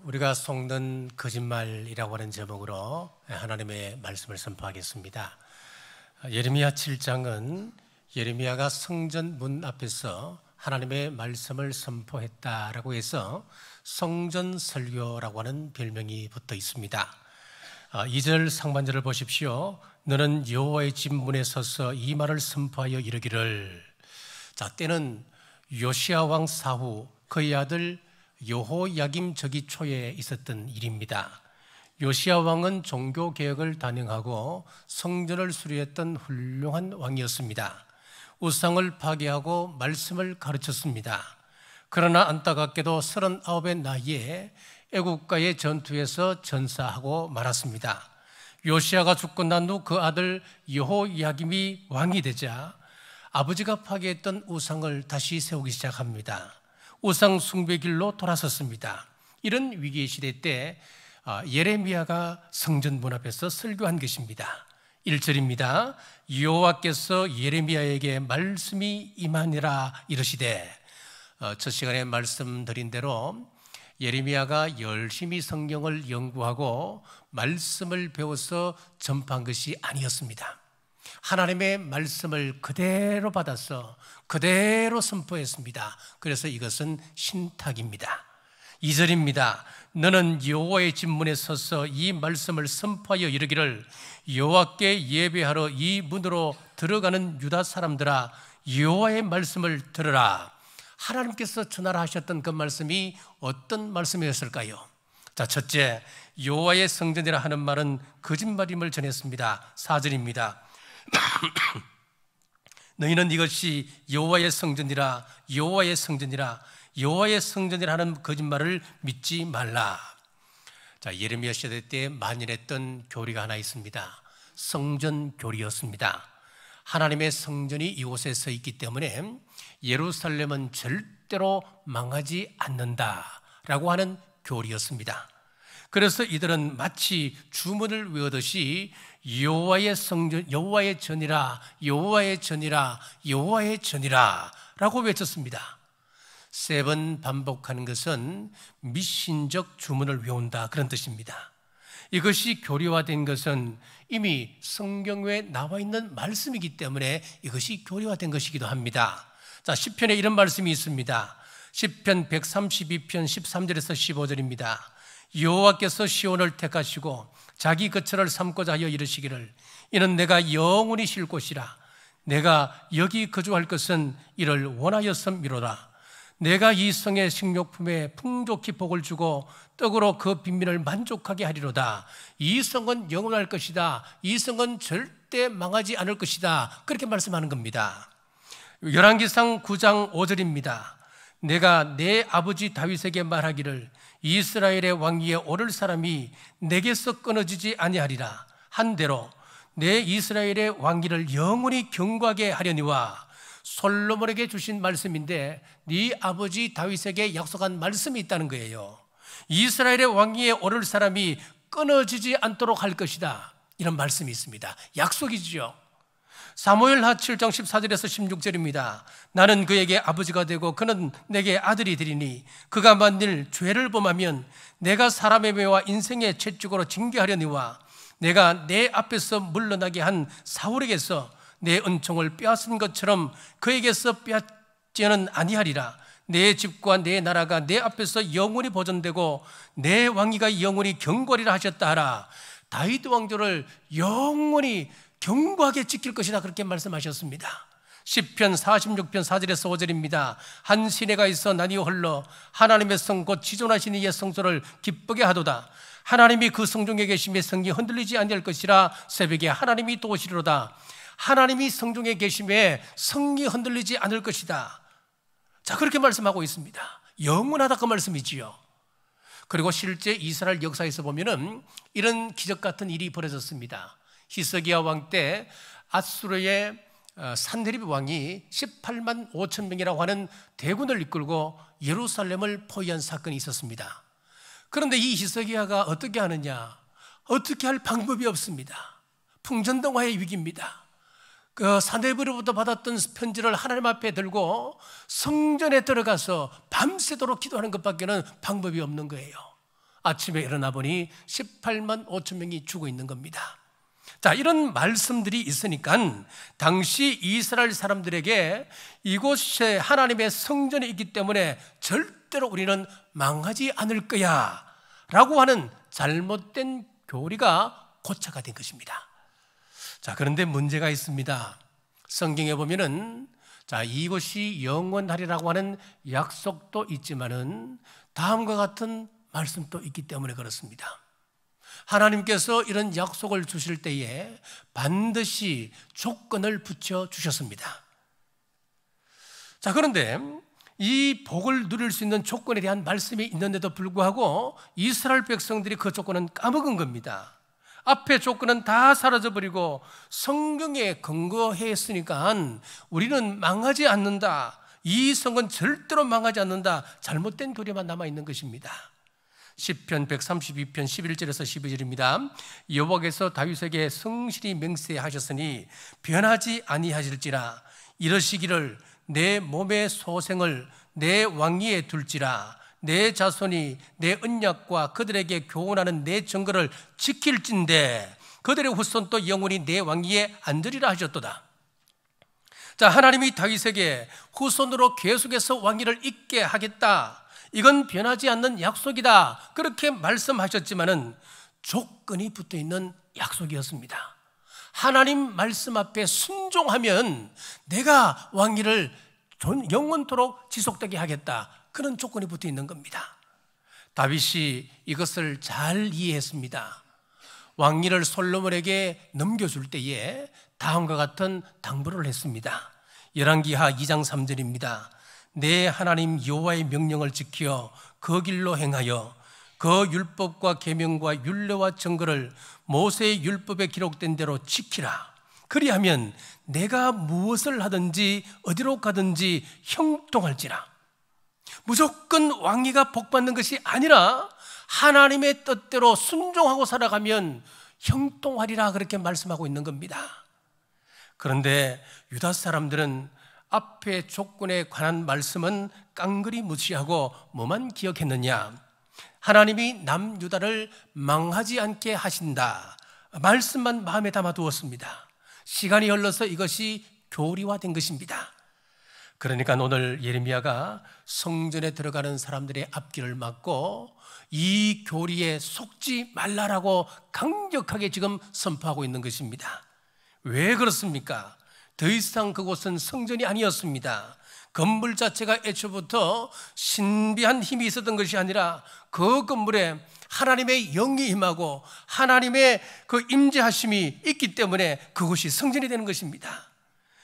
우리가 속는 거짓말이라고 하는 제목으로 하나님의 말씀을 선포하겠습니다. 예레미야 7장은 예레미야가 성전 문 앞에서 하나님의 말씀을 선포했다라고 해서 성전 설교라고 하는 별명이 붙어 있습니다. 2절 상반절을 보십시오. 너는 여호와의 집 문에 서서 이 말을 선포하여 이르기를. 때는 요시야 왕 사후 그의 아들 여호야김 저기 초에 있었던 일입니다. 요시야 왕은 종교 개혁을 단행하고 성전을 수리했던 훌륭한 왕이었습니다. 우상을 파괴하고 말씀을 가르쳤습니다. 그러나 안타깝게도 39의 나이에 애국과의 전투에서 전사하고 말았습니다. 요시야가 죽고 난 후 그 아들 여호야김이 왕이 되자 아버지가 파괴했던 우상을 다시 세우기 시작합니다. 우상 숭배 길로 돌아섰습니다. 이런 위기의 시대 때 예레미야가 성전 문 앞에서 설교한 것입니다. 1절입니다. 여호와께서 예레미야에게 말씀이 임하니라 이르시되. 첫 시간에 말씀드린 대로 예레미야가 열심히 성경을 연구하고 말씀을 배워서 전파한 것이 아니었습니다. 하나님의 말씀을 그대로 받아서 그대로 선포했습니다. 그래서 이것은 신탁입니다. 2절입니다. 너는 여호와의 집 문에 서서 이 말씀을 선포하여 이르기를 여호와께 예배하러 이 문으로 들어가는 유다 사람들아 여호와의 말씀을 들으라. 하나님께서 전하라 하셨던 그 말씀이 어떤 말씀이었을까요? 첫째, 여호와의 성전이라 하는 말은 거짓말임을 전했습니다. 4절입니다. 너희는 이것이 여호와의 성전이라 여호와의 성전이라 여호와의 성전이라 하는 거짓말을 믿지 말라. 예레미야 시대 때 만연했던 교리가 하나 있습니다. 성전 교리였습니다. 하나님의 성전이 이곳에 서 있기 때문에 예루살렘은 절대로 망하지 않는다라고 하는 교리였습니다. 그래서 이들은 마치 주문을 외우듯이 여호와의 성전, 여호와의 전이라, 여호와의 전이라, 여호와의 전이라 라고 외쳤습니다. 3번 반복하는 것은 미신적 주문을 외운다 그런 뜻입니다. 이것이 교리화된 것은 이미 성경에 나와 있는 말씀이기 때문에 이것이 교리화된 것이기도 합니다. 시편에 이런 말씀이 있습니다. 시편 132편 13절에서 15절입니다. 여호와께서 시온을 택하시고 자기 거처를 삼고자 하여 이르시기를 이는 내가 영원히 쉴 곳이라. 내가 여기 거주할 것은 이를 원하였음이로라. 내가 이 성의 식료품에 풍족히 복을 주고 떡으로 그 빈민을 만족하게 하리로다. 이 성은 영원할 것이다. 이 성은 절대 망하지 않을 것이다. 그렇게 말씀하는 겁니다. 열왕기상 9장 5절입니다. 내가 내 아버지 다윗에게 말하기를 이스라엘의 왕위에 오를 사람이 내게서 끊어지지 아니하리라 한대로 내 이스라엘의 왕위를 영원히 경고하게 하려니와. 솔로몬에게 주신 말씀인데 네 아버지 다윗에게 약속한 말씀이 있다는 거예요. 이스라엘의 왕위에 오를 사람이 끊어지지 않도록 할 것이다. 이런 말씀이 있습니다. 약속이죠. 사무엘하 7장 14절에서 16절입니다. 나는 그에게 아버지가 되고 그는 내게 아들이 되리니 그가 만일 죄를 범하면 내가 사람의 매와 인생의 채찍으로 징계하려니와. 내가 내 앞에서 물러나게 한 사울에게서 내 은총을 빼앗은 것처럼 그에게서 빼앗지는 아니하리라. 내 집과 내 나라가 내 앞에서 영원히 보존되고 내 왕위가 영원히 경고하리라 하셨다 하라. 다윗 왕조를 영원히 견고하게 지킬 것이다 그렇게 말씀하셨습니다. 시편 46편 4절에서 5절입니다. 한 시내가 있어 나니 홀로 하나님의 성 곧 지존하신 이의 성소를 기쁘게 하도다. 하나님이 그 성중에 계심에 성이 흔들리지 아니할 것이라. 새벽에 하나님이 또 오시리로다. 하나님이 성중에 계심에 성이 흔들리지 않을 것이다. 그렇게 말씀하고 있습니다. 영원하다 그 말씀이지요. 그리고 실제 이스라엘 역사에서 보면은 이런 기적 같은 일이 벌어졌습니다. 히스기야 왕 때 아수르의 산헤립 왕이 18만 5천 명이라고 하는 대군을 이끌고 예루살렘을 포위한 사건이 있었습니다. 그런데 이 히스기야가 어떻게 하느냐? 어떻게 할 방법이 없습니다. 풍전등화의 위기입니다. 그 산헤립으로부터 받았던 편지를 하나님 앞에 들고 성전에 들어가서 밤새도록 기도하는 것밖에는 방법이 없는 거예요. 아침에 일어나 보니 18만 5천 명이 죽어 있는 겁니다. 자, 이런 말씀들이 있으니까 당시 이스라엘 사람들에게 이곳에 하나님의 성전이 있기 때문에 절대로 우리는 망하지 않을 거야 라고 하는 잘못된 교리가 고착화 된 것입니다. 자, 그런데 문제가 있습니다. 성경에 보면은 자, 이곳이 영원하리라고 하는 약속도 있지만은 다음과 같은 말씀도 있기 때문에 그렇습니다. 하나님께서 이런 약속을 주실 때에 반드시 조건을 붙여 주셨습니다. 자, 그런데 이 복을 누릴 수 있는 조건에 대한 말씀이 있는데도 불구하고 이스라엘 백성들이 그 조건은 까먹은 겁니다. 앞에 조건은 다 사라져버리고 성경에 근거했으니까 우리는 망하지 않는다, 이 성은 절대로 망하지 않는다, 잘못된 교리만 남아있는 것입니다. 시편 132편 11절에서 12절입니다. 여호와께서 다윗에게 성실히 맹세하셨으니 변하지 아니하실지라. 이러시기를 내 몸의 소생을 내 왕위에 둘지라. 내 자손이 내 언약과 그들에게 교훈하는 내 증거를 지킬진대 그들의 후손도 영원히 내 왕위에 앉으리라 하셨도다. 자, 하나님이 다윗에게 후손으로 계속해서 왕위를 잇게 하겠다, 이건 변하지 않는 약속이다, 그렇게 말씀하셨지만은 조건이 붙어 있는 약속이었습니다. 하나님 말씀 앞에 순종하면 내가 왕위를 영원토록 지속되게 하겠다, 그런 조건이 붙어 있는 겁니다. 다윗이 이것을 잘 이해했습니다. 왕위를 솔로몬에게 넘겨줄 때에 다음과 같은 당부를 했습니다. 열왕기하 2장 3절입니다. 내 하나님 여호와의 명령을 지켜 그 길로 행하여 그 율법과 계명과 율례와 증거를 모세의 율법에 기록된 대로 지키라. 그리하면 내가 무엇을 하든지 어디로 가든지 형통할지라. 무조건 왕위가 복받는 것이 아니라 하나님의 뜻대로 순종하고 살아가면 형통하리라, 그렇게 말씀하고 있는 겁니다. 그런데 유다 사람들은 앞에 조건에 관한 말씀은 깡그리 무시하고 뭐만 기억했느냐? 하나님이 남유다를 망하지 않게 하신다, 말씀만 마음에 담아두었습니다. 시간이 흘러서 이것이 교리화된 것입니다. 그러니까 오늘 예레미야가 성전에 들어가는 사람들의 앞길을 막고 이 교리에 속지 말라라고 강력하게 지금 선포하고 있는 것입니다. 왜 그렇습니까? 더 이상 그곳은 성전이 아니었습니다. 건물 자체가 애초부터 신비한 힘이 있었던 것이 아니라 그 건물에 하나님의 영이 임하고 하나님의 그 임재하심이 있기 때문에 그곳이 성전이 되는 것입니다.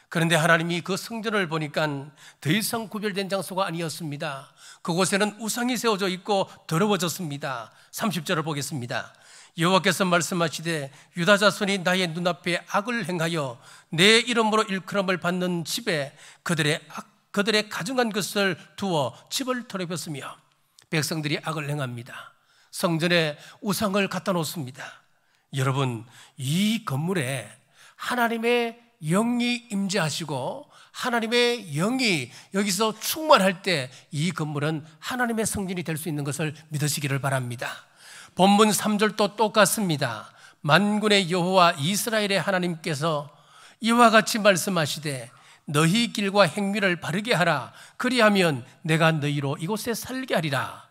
그런데 하나님이 그 성전을 보니까 더 이상 구별된 장소가 아니었습니다. 그곳에는 우상이 세워져 있고 더러워졌습니다. 30절을 보겠습니다. 여호와께서 말씀하시되 유다 자손이 나의 눈앞에 악을 행하여 내 이름으로 일컬음을 받는 집에 그들의 가증한 것을 두어 집을 더럽혔으며, 백성들이 악을 행합니다. 성전에 우상을 갖다 놓습니다. 여러분, 이 건물에 하나님의 영이 임재하시고 하나님의 영이 여기서 충만할 때 이 건물은 하나님의 성전이 될 수 있는 것을 믿으시기를 바랍니다. 본문 3절도 똑같습니다. 만군의 여호와 이스라엘의 하나님께서 이와 같이 말씀하시되 너희 길과 행위를 바르게 하라. 그리하면 내가 너희로 이곳에 살게 하리라.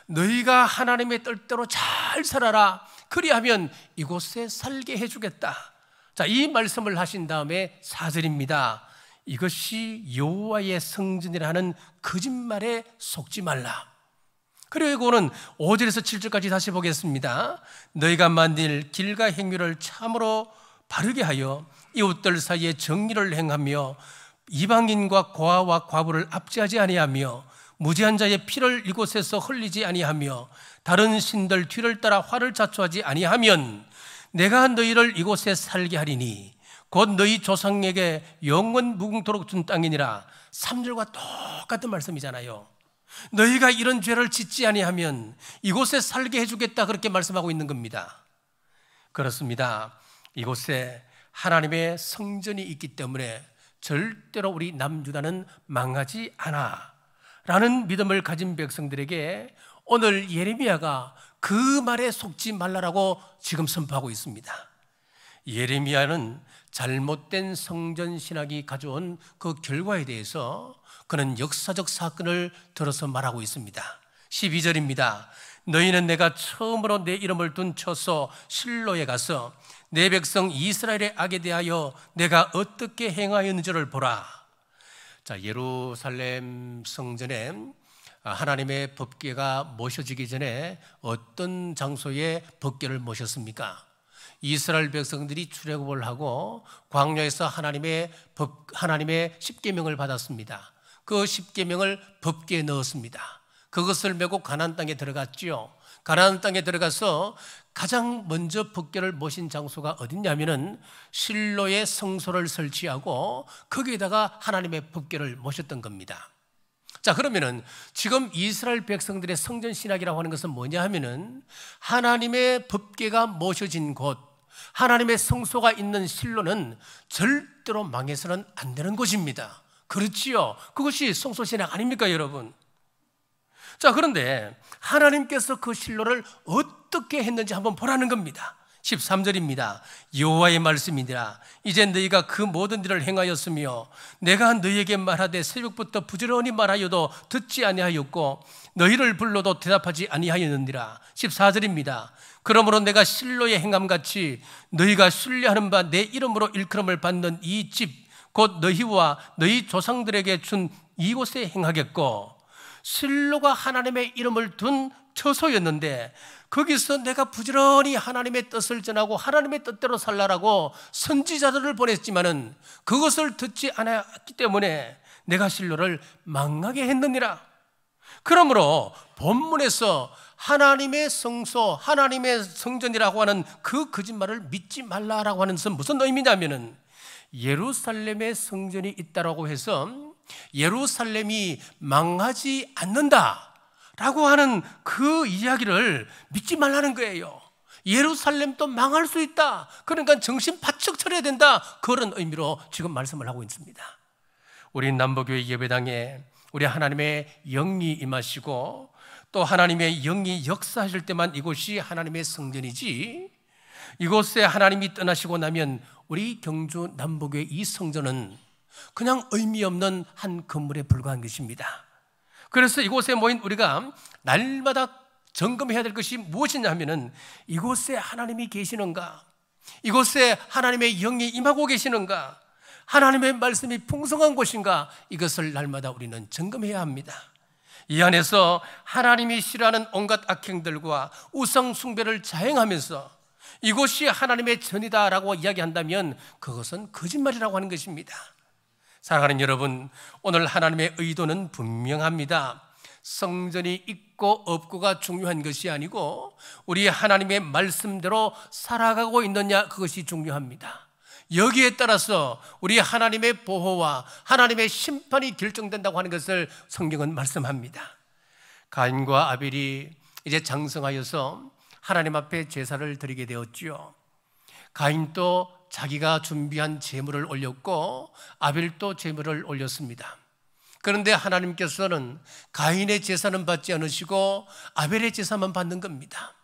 너희가 하나님의 뜻대로 잘 살아라. 그리하면 이곳에 살게 해주겠다. 자, 이 말씀을 하신 다음에 4절입니다. 이것이 여호와의 성전이라는 거짓말에 속지 말라. 그리고는 5절에서 7절까지 다시 보겠습니다. 너희가 만들 길과 행위를 참으로 바르게 하여 이웃들 사이에 정의를 행하며 이방인과 고아와 과부를 압제하지 아니하며 무지한 자의 피를 이곳에서 흘리지 아니하며 다른 신들 뒤를 따라 화를 자초하지 아니하면 내가 너희를 이곳에 살게 하리니 곧 너희 조상에게 영원 무궁토록 준 땅이니라. 3절과 똑같은 말씀이잖아요. 너희가 이런 죄를 짓지 아니하면 이곳에 살게 해주겠다, 그렇게 말씀하고 있는 겁니다. 그렇습니다. 이곳에 하나님의 성전이 있기 때문에 절대로 우리 남유다는 망하지 않아 라는 믿음을 가진 백성들에게 오늘 예레미야가 그 말에 속지 말라라고 지금 선포하고 있습니다. 예레미야는 잘못된 성전 신학이 가져온 그 결과에 대해서 그는 역사적 사건을 들어서 말하고 있습니다. 12절입니다. 너희는 내가 처음으로 내 이름을 둔 처소 실로에 가서 내 백성 이스라엘의 악에 대하여 내가 어떻게 행하였는지를 보라. 자, 예루살렘 성전에 하나님의 법궤가 모셔지기 전에 어떤 장소에 법궤를 모셨습니까? 이스라엘 백성들이 출애굽을 하고 광야에서 하나님의 십계명을 받았습니다. 그 십계명을 법궤에 넣었습니다. 그것을 메고 가나안 땅에 들어갔지요. 가나안 땅에 들어가서 가장 먼저 법궤를 모신 장소가 어딨냐면은 실로의 성소를 설치하고 거기에다가 하나님의 법궤를 모셨던 겁니다. 자, 그러면은 지금 이스라엘 백성들의 성전 신학이라고 하는 것은 뭐냐 하면은 하나님의 법궤가 모셔진 곳, 하나님의 성소가 있는 실로는 절대로 망해서는 안 되는 곳입니다. 그렇지요? 그것이 성소 신학 아닙니까, 여러분? 자, 그런데 하나님께서 그 실로를 어떻게 했는지 한번 보라는 겁니다. 13절입니다. 여호와의 말씀이니라. 이제 너희가 그 모든 일을 행하였으며 내가 너희에게 말하되 새벽부터 부지런히 말하여도 듣지 아니하였고 너희를 불러도 대답하지 아니하였느니라. 14절입니다. 그러므로 내가 실로의 행함같이 너희가 신뢰하는 바 내 이름으로 일컬음을 받는 이 집 곧 너희와 너희 조상들에게 준 이곳에 행하겠고, 실로가 하나님의 이름을 둔 처소였는데 거기서 내가 부지런히 하나님의 뜻을 전하고 하나님의 뜻대로 살라라고 선지자들을 보냈지만은 그것을 듣지 않았기 때문에 내가 실로를 망하게 했느니라. 그러므로 본문에서 하나님의 성소, 하나님의 성전이라고 하는 그 거짓말을 믿지 말라라고 하는 것은 무슨 의미냐면은 예루살렘의 성전이 있다라고 해서 예루살렘이 망하지 않는다라고 하는 그 이야기를 믿지 말라는 거예요. 예루살렘도 망할 수 있다. 그러니까 정신 바짝 차려야 된다. 그런 의미로 지금 말씀을 하고 있습니다. 우리 남부교회 예배당에 우리 하나님의 영이 임하시고 또 하나님의 영이 역사하실 때만 이곳이 하나님의 성전이지, 이곳에 하나님이 떠나시고 나면 우리 경주 남북의 이 성전은 그냥 의미 없는 한 건물에 불과한 것입니다. 그래서 이곳에 모인 우리가 날마다 점검해야 될 것이 무엇이냐 하면은 이곳에 하나님이 계시는가, 이곳에 하나님의 영이 임하고 계시는가, 하나님의 말씀이 풍성한 곳인가, 이것을 날마다 우리는 점검해야 합니다. 이 안에서 하나님이 싫어하는 온갖 악행들과 우상 숭배를 자행하면서 이곳이 하나님의 전이다라고 이야기한다면 그것은 거짓말이라고 하는 것입니다. 사랑하는 여러분, 오늘 하나님의 의도는 분명합니다. 성전이 있고 없고가 중요한 것이 아니고 우리 하나님의 말씀대로 살아가고 있느냐, 그것이 중요합니다. 여기에 따라서 우리 하나님의 보호와 하나님의 심판이 결정된다고 하는 것을 성경은 말씀합니다. 가인과 아벨이 이제 장성하여서 하나님 앞에 제사를 드리게 되었지요. 가인도 자기가 준비한 제물을 올렸고 아벨도 제물을 올렸습니다. 그런데 하나님께서는 가인의 제사는 받지 않으시고 아벨의 제사만 받는 겁니다.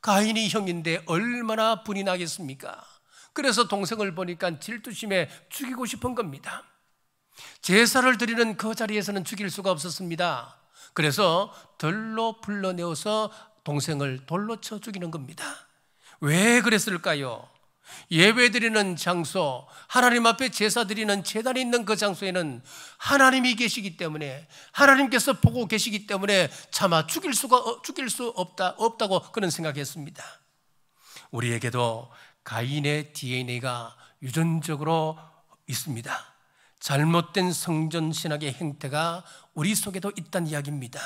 가인이 형인데 얼마나 분이 나겠습니까? 그래서 동생을 보니까 질투심에 죽이고 싶은 겁니다. 제사를 드리는 그 자리에서는 죽일 수가 없었습니다. 그래서 돌로 불러내어서 동생을 돌로 쳐 죽이는 겁니다. 왜 그랬을까요? 예배드리는 장소, 하나님 앞에 제사 드리는 제단이 있는 그 장소에는 하나님이 계시기 때문에, 하나님께서 보고 계시기 때문에 차마 죽일 수 없다고 그런 생각했습니다. 우리에게도 가인의 DNA가 유전적으로 있습니다. 잘못된 성전 신학의 행태가 우리 속에도 있다는 이야기입니다.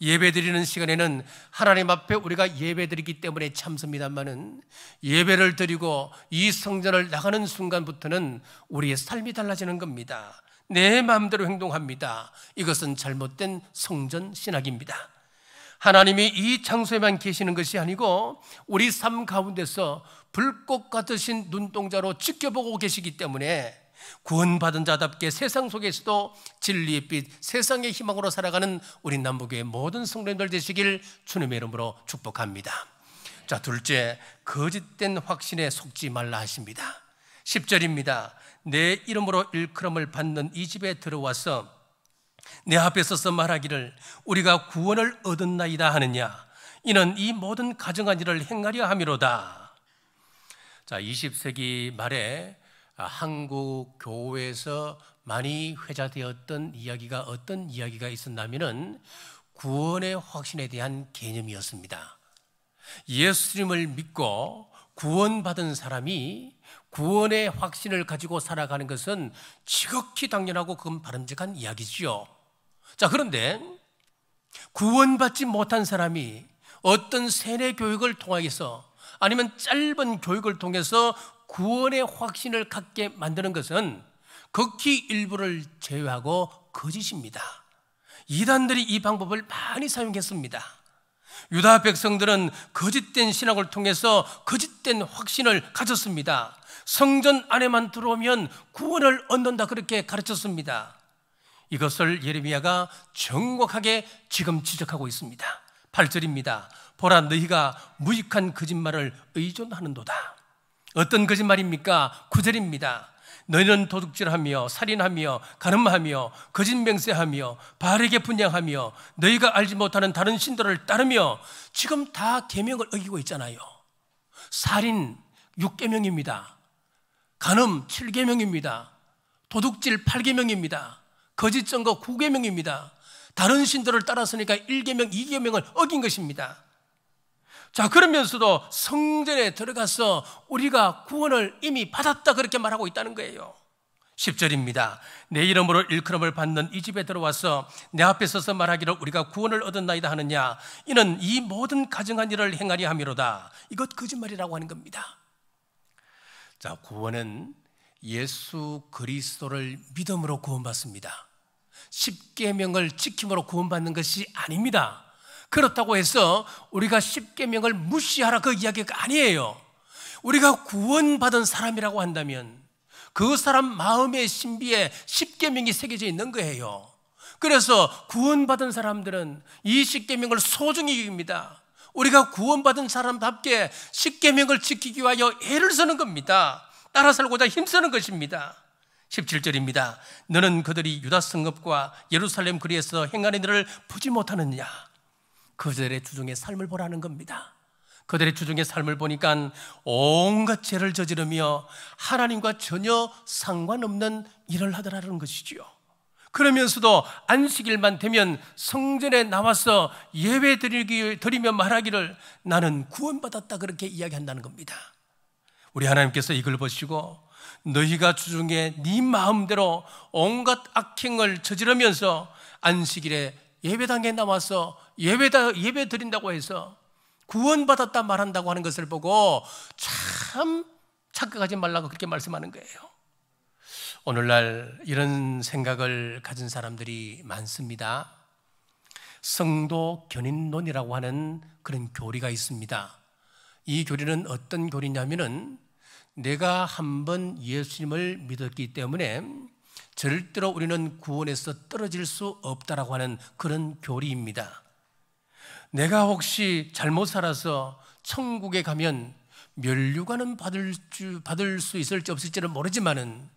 예배드리는 시간에는 하나님 앞에 우리가 예배드리기 때문에 참습니다만은 예배를 드리고 이 성전을 나가는 순간부터는 우리의 삶이 달라지는 겁니다. 내 마음대로 행동합니다. 이것은 잘못된 성전 신학입니다. 하나님이 이 장소에만 계시는 것이 아니고 우리 삶 가운데서 불꽃 같으신 눈동자로 지켜보고 계시기 때문에 구원받은 자답게 세상 속에서도 진리의 빛, 세상의 희망으로 살아가는 우리 남북의 모든 성도님들 되시길 주님의 이름으로 축복합니다. 자, 둘째, 거짓된 확신에 속지 말라 하십니다. 10절입니다. 내 이름으로 일컬음을 받는 이 집에 들어와서 내 앞에 서서 말하기를 우리가 구원을 얻었나이다 하느냐, 이는 이 모든 가증한 일을 행하려 함이로다. 자, 20세기 말에 한국 교회에서 많이 회자되었던 이야기가 어떤 이야기가 있었냐면은 구원의 확신에 대한 개념이었습니다. 예수님을 믿고 구원받은 사람이 구원의 확신을 가지고 살아가는 것은 지극히 당연하고 그건 바람직한 이야기지요. 자, 그런데 구원받지 못한 사람이 어떤 세뇌 교육을 통해서 아니면 짧은 교육을 통해서 구원의 확신을 갖게 만드는 것은 극히 일부를 제외하고 거짓입니다. 이단들이 이 방법을 많이 사용했습니다. 유다 백성들은 거짓된 신학을 통해서 거짓된 확신을 가졌습니다. 성전 안에만 들어오면 구원을 얻는다, 그렇게 가르쳤습니다. 이것을 예레미야가 정확하게 지금 지적하고 있습니다. 8절입니다. 보라, 너희가 무익한 거짓말을 의존하는도다. 어떤 거짓말입니까? 9절입니다. 너희는 도둑질하며 살인하며 간음하며 거짓 맹세하며 바르게 분양하며 너희가 알지 못하는 다른 신들을 따르며, 지금 다 계명을 어기고 있잖아요. 살인 6계명입니다. 간음 7계명입니다. 도둑질 8계명입니다. 거짓 증거 9계명입니다. 다른 신들을 따랐으니까 1계명, 2계명을 어긴 것입니다. 자, 그러면서도 성전에 들어가서 우리가 구원을 이미 받았다, 그렇게 말하고 있다는 거예요. 10절입니다. 내 이름으로 일컬음을 받는 이 집에 들어와서 내 앞에 서서 말하기를 우리가 구원을 얻었나이다 하느냐, 이는 이 모든 가증한 일을 행하려 함이로다. 이것 거짓말이라고 하는 겁니다. 자, 구원은 예수 그리스도를 믿음으로 구원받습니다. 10계명을 지킴으로 구원받는 것이 아닙니다. 그렇다고 해서 우리가 10계명을 무시하라, 그 이야기가 아니에요. 우리가 구원받은 사람이라고 한다면 그 사람 마음의 신비에 10계명이 새겨져 있는 거예요. 그래서 구원받은 사람들은 이 10계명을 소중히 여깁니다. 우리가 구원받은 사람답게 10계명을 지키기 위하여 애를 쓰는 겁니다. 따라 살고자 힘쓰는 것입니다. 17절입니다. 너는 그들이 유다 성읍과 예루살렘 거리에서 행하는 일을 보지 못하느냐. 그들의 주중의 삶을 보라는 겁니다. 그들의 주중의 삶을 보니까 온갖 죄를 저지르며 하나님과 전혀 상관없는 일을 하더라는 것이지요. 그러면서도 안식일만 되면 성전에 나와서 예배 드리며 말하기를 나는 구원받았다, 그렇게 이야기한다는 겁니다. 우리 하나님께서 이걸 보시고 너희가 주중에 네 마음대로 온갖 악행을 저지르면서 안식일에 예배당에 나와서 예배 드린다고 해서 구원받았다 말한다고 하는 것을 보고 참 착각하지 말라고 그렇게 말씀하는 거예요. 오늘날 이런 생각을 가진 사람들이 많습니다. 성도 견인론이라고 하는 그런 교리가 있습니다. 이 교리는 어떤 교리냐면은 내가 한번 예수님을 믿었기 때문에 절대로 우리는 구원에서 떨어질 수 없다라고 하는 그런 교리입니다. 내가 혹시 잘못 살아서 천국에 가면 면류관은 받을 수 있을지 없을지는 모르지만은,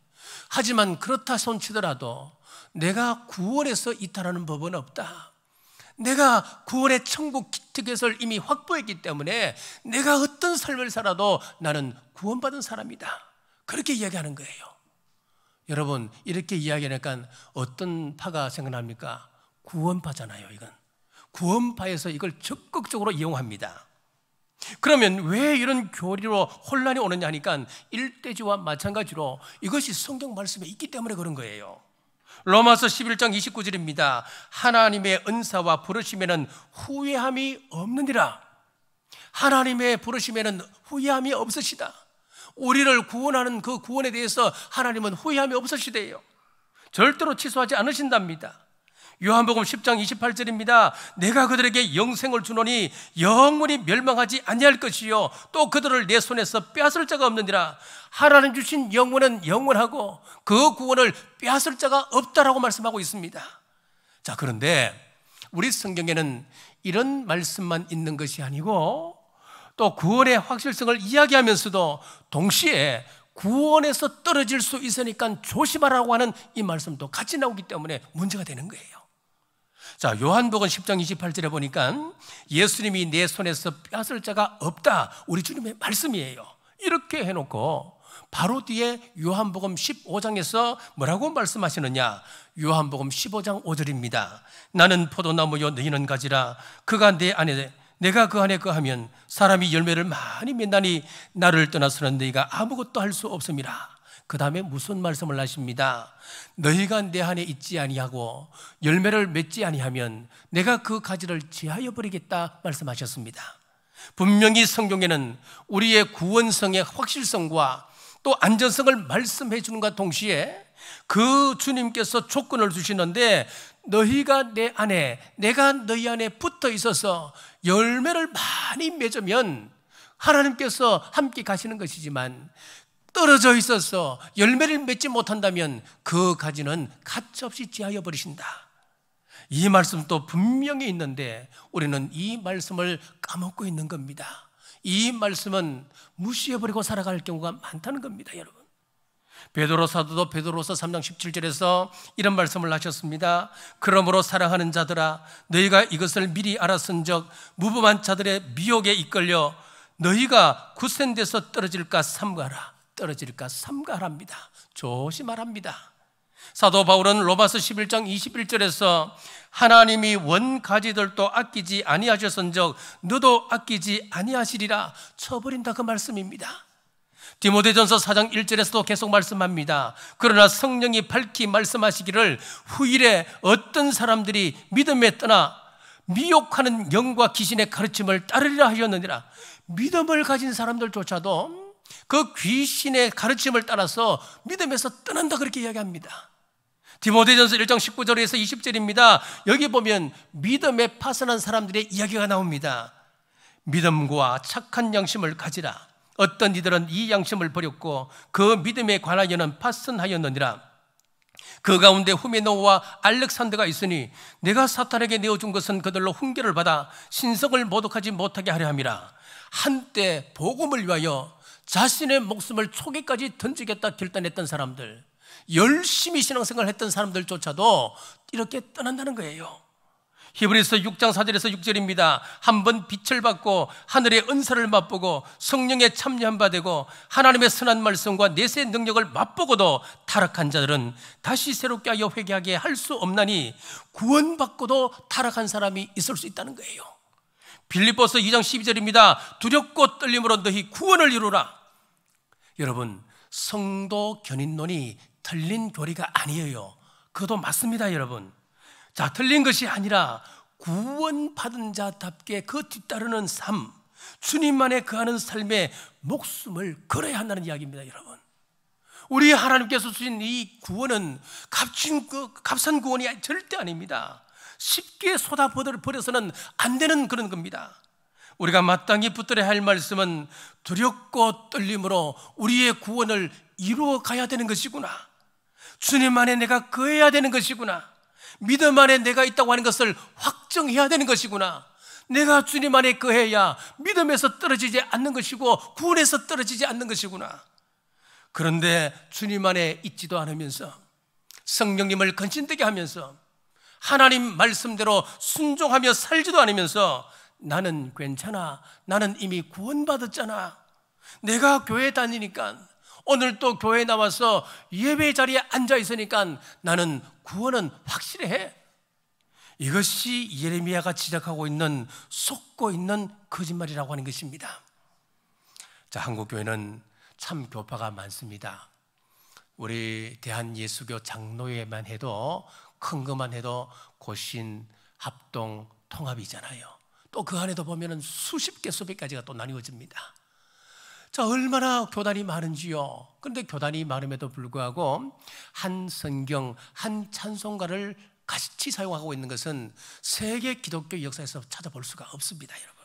하지만 그렇다 손치더라도 내가 구원에서 이탈하는 법은 없다. 내가 구원의 천국 티켓을 이미 확보했기 때문에 내가 어떤 삶을 살아도 나는 구원받은 사람이다, 그렇게 이야기하는 거예요. 여러분, 이렇게 이야기하니까 어떤 파가 생각납니까? 구원파잖아요. 이건 구원파에서 이걸 적극적으로 이용합니다. 그러면 왜 이런 교리로 혼란이 오느냐 하니까 일대지와 마찬가지로 이것이 성경 말씀에 있기 때문에 그런 거예요. 로마서 11장 29절입니다. 하나님의 은사와 부르심에는 후회함이 없느니라. 하나님의 부르심에는 후회함이 없으시다. 우리를 구원하는 그 구원에 대해서 하나님은 후회함이 없으시대요. 절대로 취소하지 않으신답니다. 요한복음 10장 28절입니다. 내가 그들에게 영생을 주노니 영원히 멸망하지 아니할 것이요 또 그들을 내 손에서 빼앗을 자가 없느니라. 하나님 주신 영원은 영원하고 그 구원을 빼앗을 자가 없다라고 말씀하고 있습니다. 자, 그런데 우리 성경에는 이런 말씀만 있는 것이 아니고 또 구원의 확실성을 이야기하면서도 동시에 구원에서 떨어질 수 있으니까 조심하라고 하는 이 말씀도 같이 나오기 때문에 문제가 되는 거예요. 자, 요한복음 10장 28절에 보니까 예수님이 내 손에서 빼앗을 자가 없다, 우리 주님의 말씀이에요. 이렇게 해놓고 바로 뒤에 요한복음 15장에서 뭐라고 말씀하시느냐? 요한복음 15장 5절입니다. 나는 포도나무요 너희는 가지라. 그가 내 안에 내가 그 안에 거하면 사람이 열매를 많이 맺나니 나를 떠나서는 너희가 아무것도 할 수 없음이라. 그 다음에 무슨 말씀을 하십니다. 너희가 내 안에 있지 아니하고 열매를 맺지 아니하면 내가 그 가지를 제하여 버리겠다 말씀하셨습니다. 분명히 성경에는 우리의 구원성의 확실성과 또 안전성을 말씀해 주는 것과 동시에 그 주님께서 조건을 주시는데 너희가 내 안에 내가 너희 안에 붙어 있어서 열매를 많이 맺으면 하나님께서 함께 가시는 것이지만 떨어져 있어서 열매를 맺지 못한다면 그 가지는 가차없이 제하여 버리신다. 이 말씀도 분명히 있는데 우리는 이 말씀을 까먹고 있는 겁니다. 이 말씀은 무시해버리고 살아갈 경우가 많다는 겁니다, 여러분. 베드로 사도도 베드로서 3장 17절에서 이런 말씀을 하셨습니다. 그러므로 사랑하는 자들아 너희가 이것을 미리 알았은즉 무범한 자들의 미혹에 이끌려 너희가 굳센 데서 떨어질까 삼가라. 떨어질까 삼가랍니다. 조심하랍니다. 사도 바울은 로마서 11장 21절에서 하나님이 원가지들도 아끼지 아니하셨은즉 너도 아끼지 아니하시리라 쳐버린다, 그 말씀입니다. 디모데전서 4장 1절에서도 계속 말씀합니다. 그러나 성령이 밝히 말씀하시기를 후일에 어떤 사람들이 믿음에 떠나 미혹하는 영과 귀신의 가르침을 따르리라 하셨느니라. 믿음을 가진 사람들조차도 그 귀신의 가르침을 따라서 믿음에서 떠난다, 그렇게 이야기합니다. 디모데전서 1장 19절에서 20절입니다. 여기 보면 믿음에 파선한 사람들의 이야기가 나옵니다. 믿음과 착한 양심을 가지라. 어떤 이들은 이 양심을 버렸고 그 믿음에 관하여는 파선하였느니라. 그 가운데 후메노와 알렉산더가 있으니 내가 사탄에게 내어준 것은 그들로 훈계를 받아 신성을 모독하지 못하게 하려 함이라. 한때 복음을 위하여 자신의 목숨을 초계까지 던지겠다 결단했던 사람들, 열심히 신앙생활을 했던 사람들조차도 이렇게 떠난다는 거예요. 히브리서 6장 4절에서 6절입니다. 한번 빛을 받고 하늘의 은사를 맛보고 성령에 참여한 바 되고 하나님의 선한 말씀과 내세의 능력을 맛보고도 타락한 자들은 다시 새롭게 하여 회개하게 할 수 없나니 구원받고도 타락한 사람이 있을 수 있다는 거예요. 빌립보서 2장 12절입니다. 두렵고 떨림으로 너희 구원을 이루라. 여러분, 성도 견인론이 틀린 교리가 아니에요. 그것도 맞습니다, 여러분. 자, 틀린 것이 아니라 구원받은 자답게 그 뒤따르는 삶, 주님만에 거하는 삶에 목숨을 걸어야 한다는 이야기입니다, 여러분. 우리 하나님께서 주신 이 구원은 값싼 구원이 절대 아닙니다. 쉽게 쏟아버려서는 안 되는 그런 겁니다. 우리가 마땅히 붙들어야 할 말씀은 두렵고 떨림으로 우리의 구원을 이루어 가야 되는 것이구나. 주님 안에 내가 거해야 되는 것이구나. 믿음 안에 내가 있다고 하는 것을 확정해야 되는 것이구나. 내가 주님 안에 거해야 믿음에서 떨어지지 않는 것이고 구원에서 떨어지지 않는 것이구나. 그런데 주님 안에 있지도 않으면서 성령님을 근신되게 하면서 하나님 말씀대로 순종하며 살지도 않으면서 나는 괜찮아, 나는 이미 구원받았잖아, 내가 교회 다니니까, 오늘 또 교회에 나와서 예배 자리에 앉아 있으니까 나는 구원은 확실해. 이것이 예레미야가 지적하고 있는, 속고 있는 거짓말이라고 하는 것입니다. 자, 한국교회는 참 교파가 많습니다. 우리 대한예수교 장로회만 해도 큰 것만 해도 고신, 합동, 통합이잖아요. 또 그 안에도 보면은 수십 개, 수백 가지가 또 나뉘어집니다. 자, 얼마나 교단이 많은지요. 그런데 교단이 많음에도 불구하고 한 성경, 한 찬송가를 같이 사용하고 있는 것은 세계 기독교 역사에서 찾아볼 수가 없습니다, 여러분.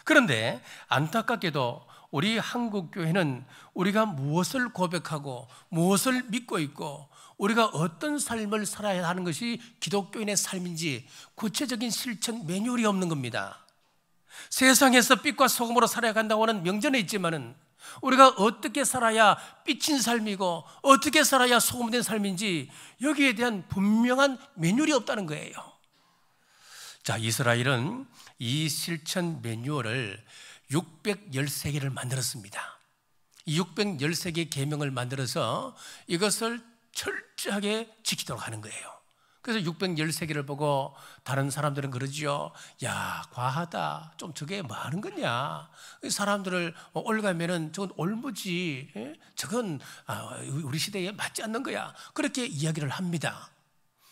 그런데 안타깝게도 우리 한국 교회는 우리가 무엇을 고백하고 무엇을 믿고 있고 우리가 어떤 삶을 살아야 하는 것이 기독교인의 삶인지 구체적인 실천 매뉴얼이 없는 겁니다. 세상에서 빛과 소금으로 살아야 한다고 하는 명제는 있지만은 우리가 어떻게 살아야 빛인 삶이고 어떻게 살아야 소금된 삶인지 여기에 대한 분명한 매뉴얼이 없다는 거예요. 자, 이스라엘은 이 실천 매뉴얼을 613개를 만들었습니다. 이 613개의 계명을 만들어서 이것을 철저하게 지키도록 하는 거예요. 그래서 613개를 보고 다른 사람들은 그러지요. 야, 과하다. 좀 저게 뭐 하는 거냐. 사람들을 올가면은 저건 올무지. 저건 우리 시대에 맞지 않는 거야. 그렇게 이야기를 합니다.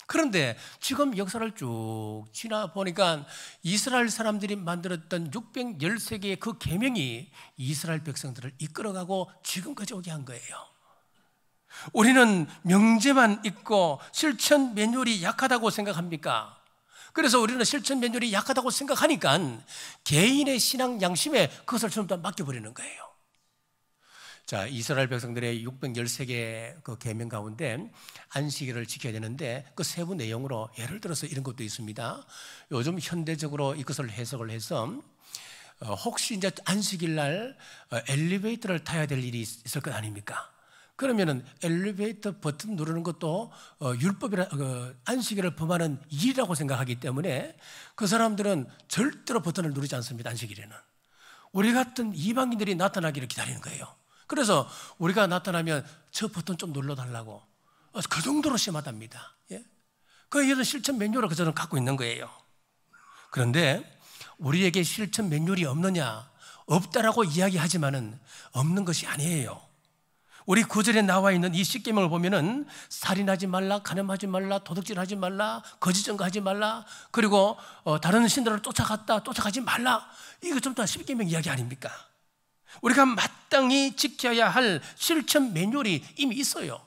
그런데 지금 역사를 쭉 지나 보니까 이스라엘 사람들이 만들었던 613개의 그 계명이 이스라엘 백성들을 이끌어가고 지금까지 오게 한 거예요. 우리는 명제만 있고 실천 매뉴얼이 약하다고 생각합니까? 그래서 우리는 실천 매뉴얼이 약하다고 생각하니까 개인의 신앙 양심에 그것을 전부 다 맡겨버리는 거예요. 자, 이스라엘 백성들의 613개 그 계명 가운데 안식일을 지켜야 되는데 그 세부 내용으로 예를 들어서 이런 것도 있습니다. 요즘 현대적으로 이것을 해석을 해서 혹시 이제 안식일 날 엘리베이터를 타야 될 일이 있을 것 아닙니까? 그러면은 엘리베이터 버튼 누르는 것도 율법이라 안식일을 범하는 일이라고 생각하기 때문에 그 사람들은 절대로 버튼을 누르지 않습니다. 안식일에는 우리 같은 이방인들이 나타나기를 기다리는 거예요. 그래서 우리가 나타나면 저 버튼 좀 눌러달라고 그 정도로 심하답니다. 예? 그래서 실천 매뉴얼을 그저는 갖고 있는 거예요. 그런데 우리에게 실천 매뉴얼이 없느냐? 없다라고 이야기하지만은 없는 것이 아니에요. 우리 구절에 나와 있는 이 10계명을 보면은 살인하지 말라, 간음하지 말라, 도둑질하지 말라, 거짓 증거하지 말라, 그리고 다른 신들을 쫓아가지 말라. 이거 전부 다 10계명 이야기 아닙니까? 우리가 마땅히 지켜야 할 실천 매뉴얼이 이미 있어요.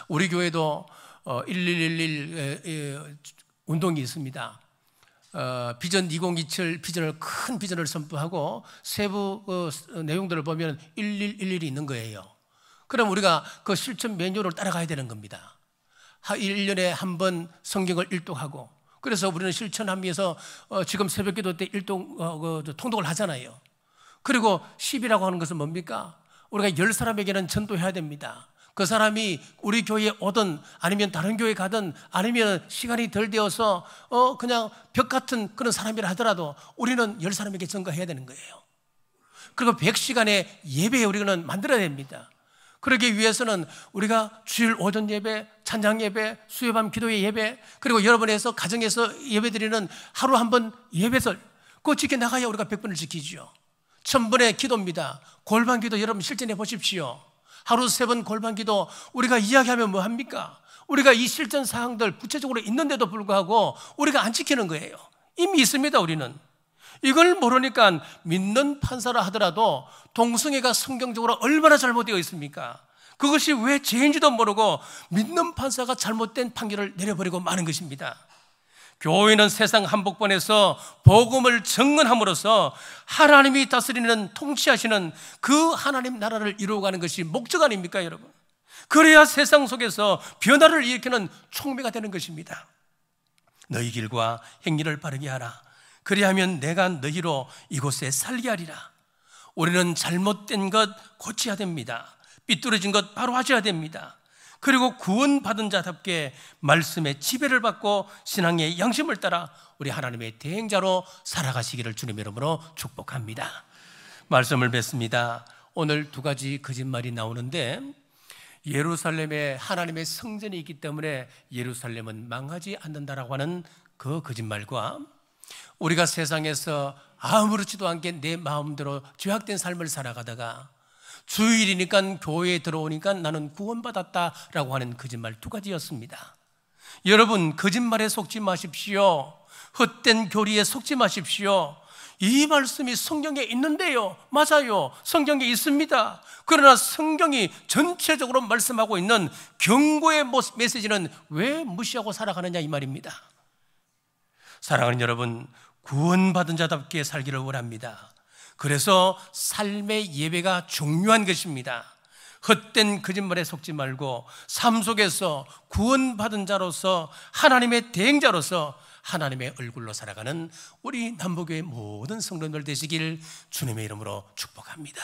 우리 교회도 1111 운동이 있습니다. 비전 2027 비전을 큰 비전을 선포하고 세부 내용들을 보면 1111이 있는 거예요. 그럼 우리가 그 실천 매뉴얼을 따라가야 되는 겁니다. 1년에 한 번 성경을 일독하고, 그래서 우리는 실천하기 위해서 지금 새벽기도 때 통독을 하잖아요. 그리고 10이라고 하는 것은 뭡니까? 우리가 10사람에게는 전도해야 됩니다. 그 사람이 우리 교회에 오든 아니면 다른 교회 가든 아니면 시간이 덜 되어서 그냥 벽 같은 그런 사람이라 하더라도 우리는 10사람에게 전가해야 되는 거예요. 그리고 100시간의 예배에 우리는 만들어야 됩니다. 그러기 위해서는 우리가 주일 오전 예배, 찬양 예배, 수요밤 기도의 예배, 그리고 여러분에서 가정에서 예배드리는 하루 한 번 예배설, 그거 지켜나가야 우리가 100번을 지키죠. 1000번의 기도입니다. 골반 기도 여러분 실천해 보십시오. 하루 3번 골반 기도 우리가 이야기하면 뭐 합니까? 우리가 이 실천 사항들 구체적으로 있는데도 불구하고 우리가 안 지키는 거예요. 이미 있습니다. 우리는 이걸 모르니까 믿는 판사라 하더라도 동성애가 성경적으로 얼마나 잘못되어 있습니까? 그것이 왜 죄인지도 모르고 믿는 판사가 잘못된 판결을 내려버리고 마는 것입니다. 교회는 세상 한복판에서 복음을 증언함으로써 하나님이 다스리는 통치하시는 그 하나님 나라를 이루어가는 것이 목적 아닙니까, 여러분? 그래야 세상 속에서 변화를 일으키는 촉매가 되는 것입니다. 너희 길과 행위를 바르게 하라. 그리하면 내가 너희로 이곳에 살게 하리라. 우리는 잘못된 것 고쳐야 됩니다. 삐뚤어진 것 바로 하셔야 됩니다. 그리고 구원받은 자답게 말씀의 지배를 받고 신앙의 양심을 따라 우리 하나님의 대행자로 살아가시기를 주님의 이름으로 축복합니다. 말씀을 뵙습니다. 오늘 2가지 거짓말이 나오는데, 예루살렘에 하나님의 성전이 있기 때문에 예루살렘은 망하지 않는다라고 하는 그 거짓말과, 우리가 세상에서 아무렇지도 않게 내 마음대로 죄악된 삶을 살아가다가 주일이니까 교회에 들어오니까 나는 구원받았다라고 하는 거짓말 2가지였습니다. 여러분, 거짓말에 속지 마십시오. 헛된 교리에 속지 마십시오. 이 말씀이 성경에 있는데요. 맞아요. 성경에 있습니다. 그러나 성경이 전체적으로 말씀하고 있는 경고의 메시지는 왜 무시하고 살아가느냐 이 말입니다. 사랑하는 여러분, 구원받은 자답게 살기를 원합니다. 그래서 삶의 예배가 중요한 것입니다. 헛된 거짓말에 속지 말고 삶 속에서 구원받은 자로서 하나님의 대행자로서 하나님의 얼굴로 살아가는 우리 남부교회 모든 성도님들 되시길 주님의 이름으로 축복합니다.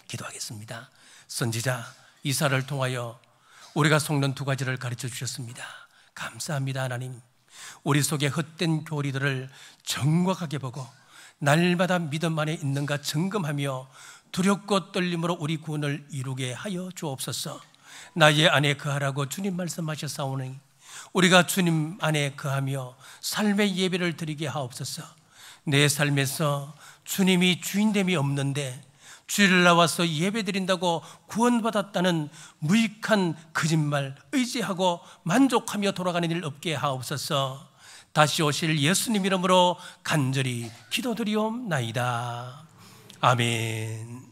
기도하겠습니다. 선지자 이사야를 통하여 우리가 속는 두 가지를 가르쳐 주셨습니다. 감사합니다. 하나님, 우리 속에 헛된 교리들을 정확하게 보고 날마다 믿음 안에 있는가 점검하며 두렵고 떨림으로 우리 구원을 이루게 하여 주옵소서. 나의 안에 거하라고 주님 말씀하셨사오니 우리가 주님 안에 거하며 삶의 예배를 드리게 하옵소서. 내 삶에서 주님이 주인됨이 없는데 주일을 나와서 예배 드린다고 구원받았다는 무익한 거짓말 의지하고 만족하며 돌아가는 일 없게 하옵소서. 다시 오실 예수님 이름으로 간절히 기도드리옵나이다. 아멘.